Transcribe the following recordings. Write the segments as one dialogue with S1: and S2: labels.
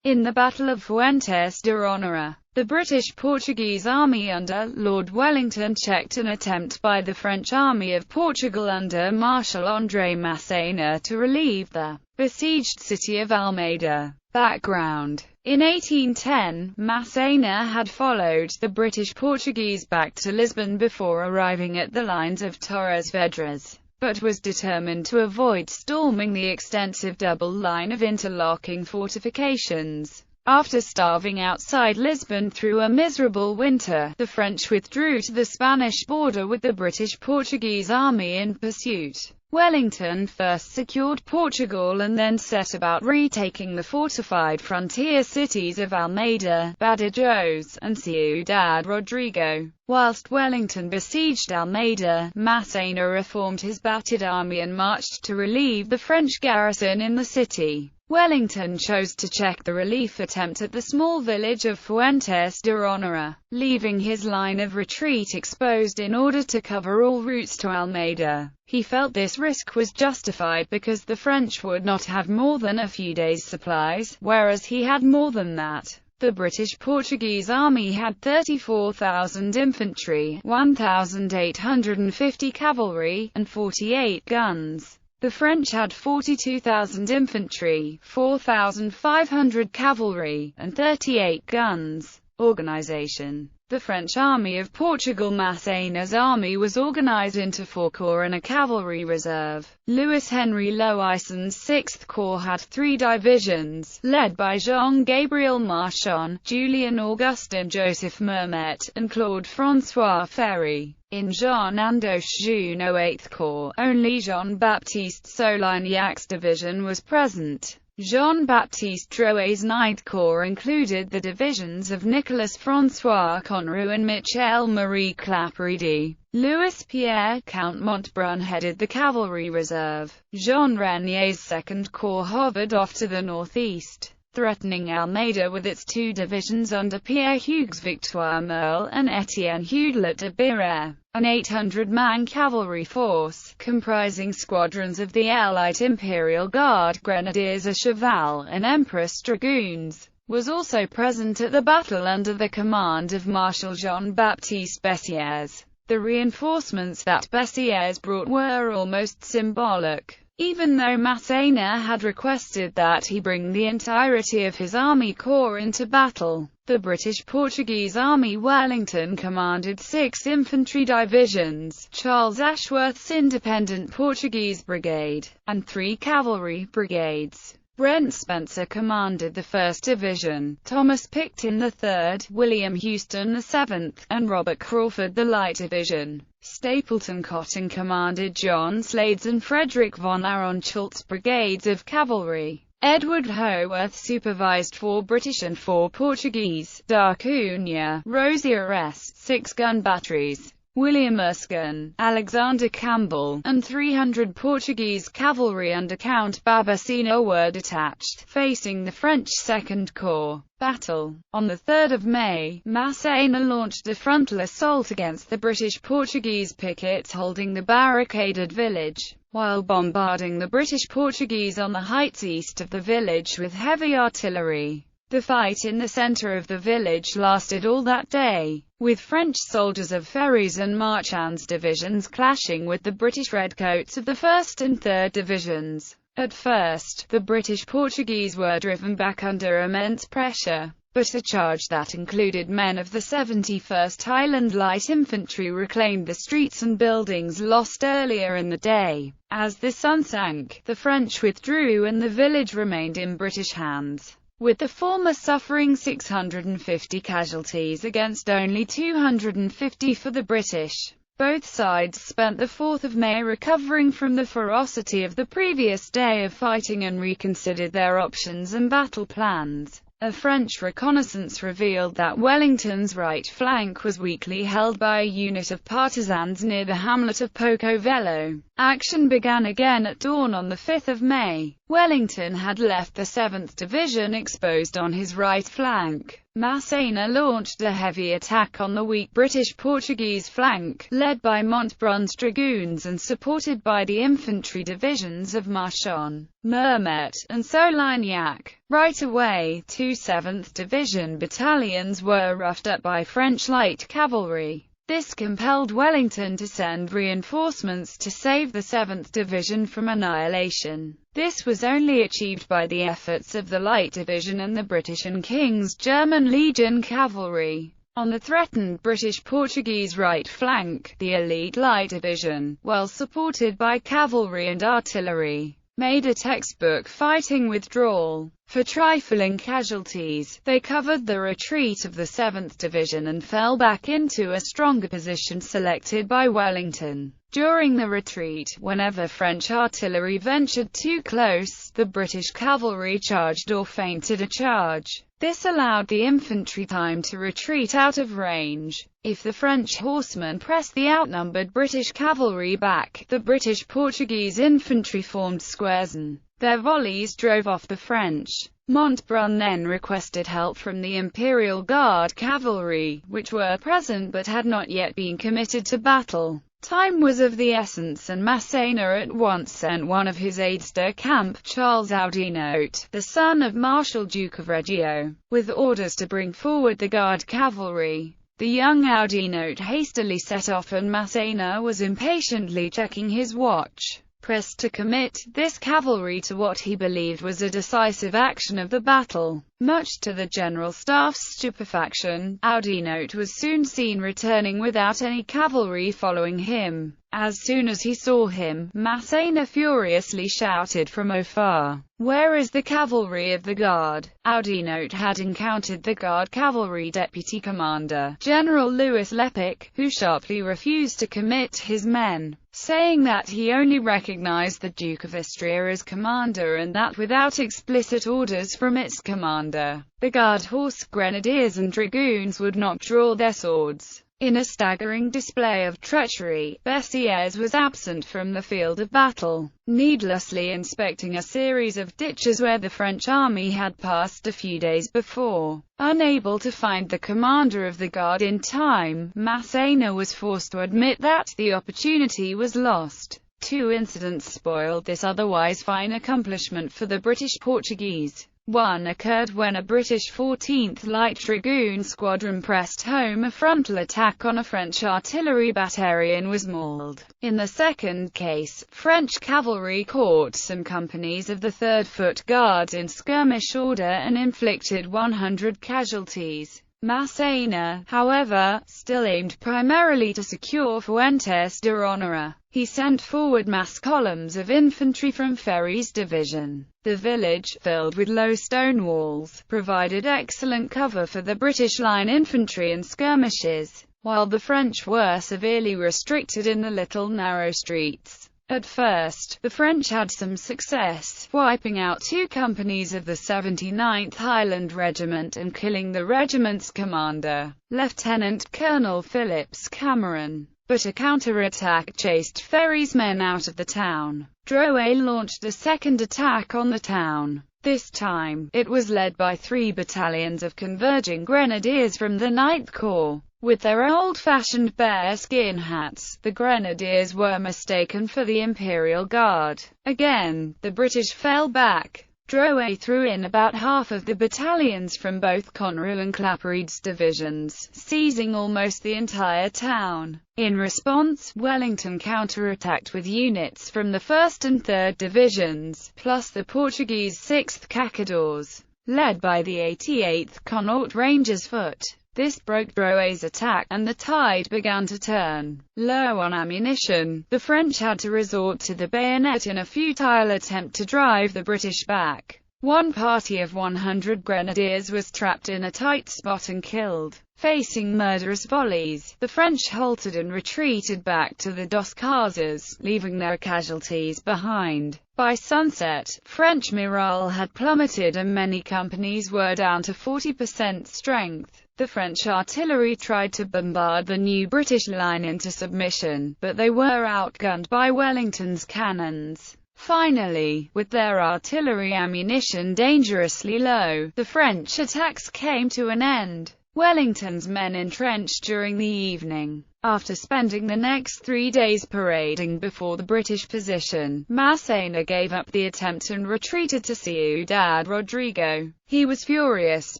S1: In the Battle of Fuentes de Oñoro, the British-Portuguese army under Lord Wellington checked an attempt by the French army of Portugal under Marshal André Massena to relieve the besieged city of Almeida. Background: in 1810, Massena had followed the British-Portuguese back to Lisbon before arriving at the lines of Torres Vedras, but was determined to avoid storming the extensive double line of interlocking fortifications. After starving outside Lisbon through a miserable winter, the French withdrew to the Spanish border with the British-Portuguese army in pursuit. Wellington first secured Portugal and then set about retaking the fortified frontier cities of Almeida, Badajoz, and Ciudad Rodrigo. Whilst Wellington besieged Almeida, Massena reformed his battered army and marched to relieve the French garrison in the city. Wellington chose to check the relief attempt at the small village of Fuentes de Oñoro, leaving his line of retreat exposed in order to cover all routes to Almeida. He felt this risk was justified because the French would not have more than a few days' supplies, whereas he had more than that. The British-Portuguese army had 34,000 infantry, 1,850 cavalry, and 48 guns. The French had 42,000 infantry, 4,500 cavalry, and 38 guns. Organization: the French army of Portugal. Massena's army was organized into 4 corps and a cavalry reserve. Louis-Henri Loaisson's 6th Corps had 3 divisions, led by Jean-Gabriel Marchand, Julien-Augustin Joseph Mermet, and Claude-François Ferry. In Jean-Andoche Junot's 8th Corps, only Jean-Baptiste Solinac's division was present. Jean-Baptiste Drouet's 9th Corps included the divisions of Nicolas-François Conroux and Michel-Marie Claparède. Louis-Pierre Count Montbrun headed the cavalry reserve. Jean Renier's 2nd Corps hovered off to the northeast, threatening Almeida with its 2 divisions under Pierre-Hugues Victoire Merle and Étienne Houdelet de Biraire. An 800-man cavalry force, comprising squadrons of the Allied Imperial Guard, Grenadiers à Cheval, and Empress Dragoons, was also present at the battle under the command of Marshal Jean-Baptiste Bessières. The reinforcements that Bessières brought were almost symbolic. Even though Massena had requested that he bring the entirety of his army corps into battle, the British-Portuguese army Wellington commanded 6 infantry divisions, Charles Ashworth's Independent Portuguese Brigade, and 3 cavalry brigades. Brent Spencer commanded the 1st Division, Thomas Picton the 3rd, William Houston the 7th, and Robert Crawford the Light Division. Stapleton Cotton commanded John Slade's and Frederick von Aronschuldt's brigades of cavalry. Edward Howarth supervised 4 British and 4 Portuguese, D'Acunha, Rosier's 6-gun batteries. William Erskine, Alexander Campbell, and 300 Portuguese cavalry under Count Babacena were detached, facing the French 2nd Corps. Battle. On 3 May, Massena launched a frontal assault against the British-Portuguese pickets holding the barricaded village, while bombarding the British-Portuguese on the heights east of the village with heavy artillery. The fight in the center of the village lasted all that day, with French soldiers of Ferry's and Marchand's divisions clashing with the British redcoats of the 1st and 3rd Divisions. At first, the British-Portuguese were driven back under immense pressure, but a charge that included men of the 71st Highland Light Infantry reclaimed the streets and buildings lost earlier in the day. As the sun sank, the French withdrew and the village remained in British hands, with the former suffering 650 casualties against only 250 for the British. Both sides spent the 4th of May recovering from the ferocity of the previous day of fighting and reconsidered their options and battle plans. A French reconnaissance revealed that Wellington's right flank was weakly held by a unit of partisans near the hamlet of Poco Velho. Action began again at dawn on 5 May. Wellington had left the 7th Division exposed on his right flank. Massena launched a heavy attack on the weak British-Portuguese flank, led by Montbrun's dragoons and supported by the infantry divisions of Marchon, Mermet, and Solignac. Right away, two 7th Division battalions were roughed up by French light cavalry. This compelled Wellington to send reinforcements to save the 7th Division from annihilation. This was only achieved by the efforts of the Light Division and the British and King's German Legion cavalry. On the threatened British-Portuguese right flank, the elite Light Division, well supported by cavalry and artillery, made a textbook fighting withdrawal. For trifling casualties, they covered the retreat of the 7th Division and fell back into a stronger position selected by Wellington. During the retreat, whenever French artillery ventured too close, the British cavalry charged or feinted a charge. This allowed the infantry time to retreat out of range. If the French horsemen pressed the outnumbered British cavalry back, the British-Portuguese infantry formed squares and their volleys drove off the French. Montbrun then requested help from the Imperial Guard cavalry, which were present but had not yet been committed to battle. Time was of the essence, and Massena at once sent one of his aides-de-camp, Charles Oudinot, the son of Marshal Duke of Reggio, with orders to bring forward the Guard cavalry. The young Oudinot hastily set off, and Massena was impatiently checking his watch, pressed to commit this cavalry to what he believed was a decisive action of the battle. Much to the General Staff's stupefaction, Oudinot was soon seen returning without any cavalry following him. As soon as he saw him, Massena furiously shouted from afar, "Where is the cavalry of the Guard?" Oudinot had encountered the Guard cavalry deputy commander, General Louis Lepic, who sharply refused to commit his men, saying that he only recognized the Duke of Istria as commander and that without explicit orders from its commander, the Guard horse, grenadiers and dragoons would not draw their swords. In a staggering display of treachery, Bessières was absent from the field of battle, needlessly inspecting a series of ditches where the French army had passed a few days before. Unable to find the commander of the Guard in time, Massena was forced to admit that the opportunity was lost. Two incidents spoiled this otherwise fine accomplishment for the British-Portuguese. One occurred when a British 14th Light Dragoon squadron pressed home a frontal attack on a French artillery battery and was mauled. In the second case, French cavalry caught some companies of the 3rd Foot Guards in skirmish order and inflicted 100 casualties. Massena, however, still aimed primarily to secure Fuentes de Oñoro. He sent forward mass columns of infantry from Ferry's division. The village, filled with low stone walls, provided excellent cover for the British line infantry and skirmishes, while the French were severely restricted in the little narrow streets. At first, the French had some success, wiping out 2 companies of the 79th Highland Regiment and killing the regiment's commander, Lieutenant Colonel Phillips Cameron. But a counterattack chased Ferry's men out of the town. Drouet launched a second attack on the town. This time, it was led by 3 battalions of converging grenadiers from the 9th Corps. With their old-fashioned bearskin hats, the grenadiers were mistaken for the Imperial Guard. Again, the British fell back. Drouet threw in about half of the battalions from both Conroux and Claparède's divisions, seizing almost the entire town. In response, Wellington counterattacked with units from the 1st and 3rd Divisions, plus the Portuguese 6th Caçadores, led by the 88th Connaught Rangers Foot. This broke Drouet's attack, and the tide began to turn. Low on ammunition, the French had to resort to the bayonet in a futile attempt to drive the British back. One party of 100 grenadiers was trapped in a tight spot and killed. Facing murderous volleys, the French halted and retreated back to the Dos Casas, leaving their casualties behind. By sunset, French morale had plummeted and many companies were down to 40% strength. The French artillery tried to bombard the new British line into submission, but they were outgunned by Wellington's cannons. Finally, with their artillery ammunition dangerously low, the French attacks came to an end. Wellington's men entrenched during the evening. After spending the next 3 days parading before the British position, Massena gave up the attempt and retreated to Ciudad Rodrigo. He was furious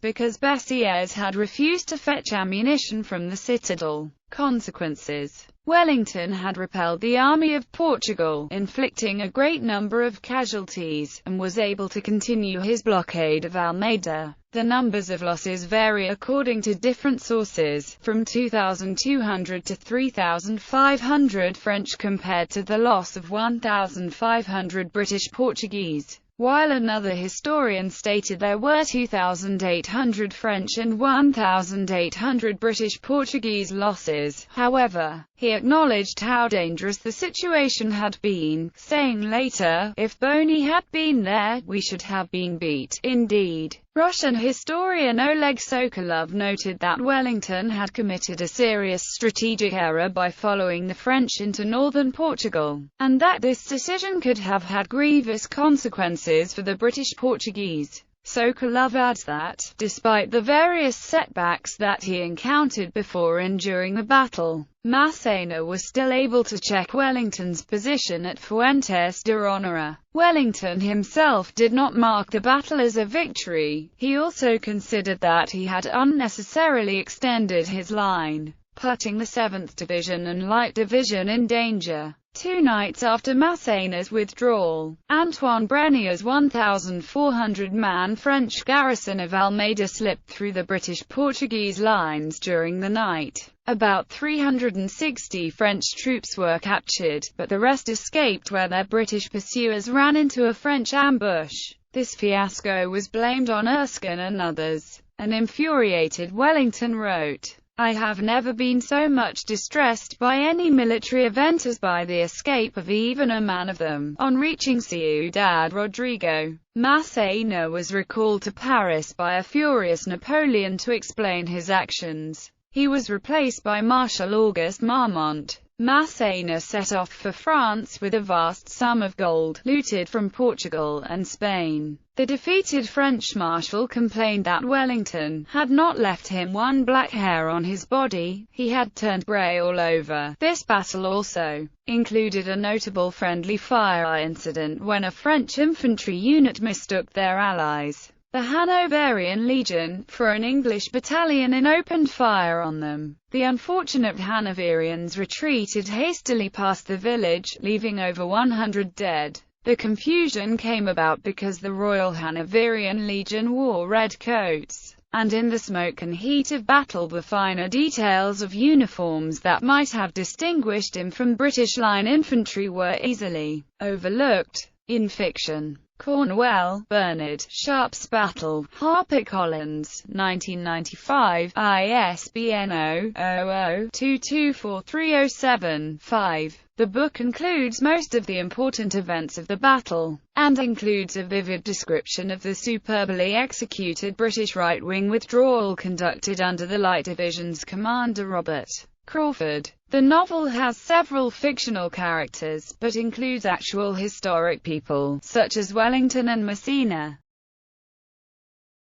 S1: because Bessières had refused to fetch ammunition from the citadel. Consequences: Wellington had repelled the army of Portugal, inflicting a great number of casualties, and was able to continue his blockade of Almeida. The numbers of losses vary according to different sources, from 2,200 to 3,500 French compared to the loss of 1,500 British Portuguese, while another historian stated there were 2,800 French and 1,800 British Portuguese losses. However, he acknowledged how dangerous the situation had been, saying later, "If Boney had been there, we should have been beat." Indeed, Russian historian Oleg Sokolov noted that Wellington had committed a serious strategic error by following the French into northern Portugal, and that this decision could have had grievous consequences for the British Portuguese. Sokolov adds that, despite the various setbacks that he encountered before and during the battle, Massena was still able to check Wellington's position at Fuentes de Oñoro. Wellington himself did not mark the battle as a victory. He also considered that he had unnecessarily extended his line, putting the 7th Division and Light Division in danger. 2 nights after Massena's withdrawal, Antoine Brenier's 1,400-man French garrison of Almeida slipped through the British-Portuguese lines during the night. About 360 French troops were captured, but the rest escaped where their British pursuers ran into a French ambush. This fiasco was blamed on Erskine and others. An infuriated Wellington wrote, "I have never been so much distressed by any military event as by the escape of even a man of them." On reaching Ciudad Rodrigo, Massena was recalled to Paris by a furious Napoleon to explain his actions. He was replaced by Marshal Auguste Marmont. Massena set off for France with a vast sum of gold, looted from Portugal and Spain. The defeated French marshal complained that Wellington had not left him one black hair on his body, he had turned grey all over. This battle also included a notable friendly fire incident when a French infantry unit mistook their allies, the Hanoverian Legion, for an English battalion and opened fire on them. The unfortunate Hanoverians retreated hastily past the village, leaving over 100 dead. The confusion came about because the Royal Hanoverian Legion wore red coats, and in the smoke and heat of battle the finer details of uniforms that might have distinguished him from British line infantry were easily overlooked. In fiction, Cornwell, Bernard, Sharp's Battle, HarperCollins, 1995, ISBN 0-00-224307-5. The book includes most of the important events of the battle, and includes a vivid description of the superbly executed British right-wing withdrawal conducted under the Light Division's commander Robert Crawford. The novel has several fictional characters, but includes actual historic people, such as Wellington and Massena.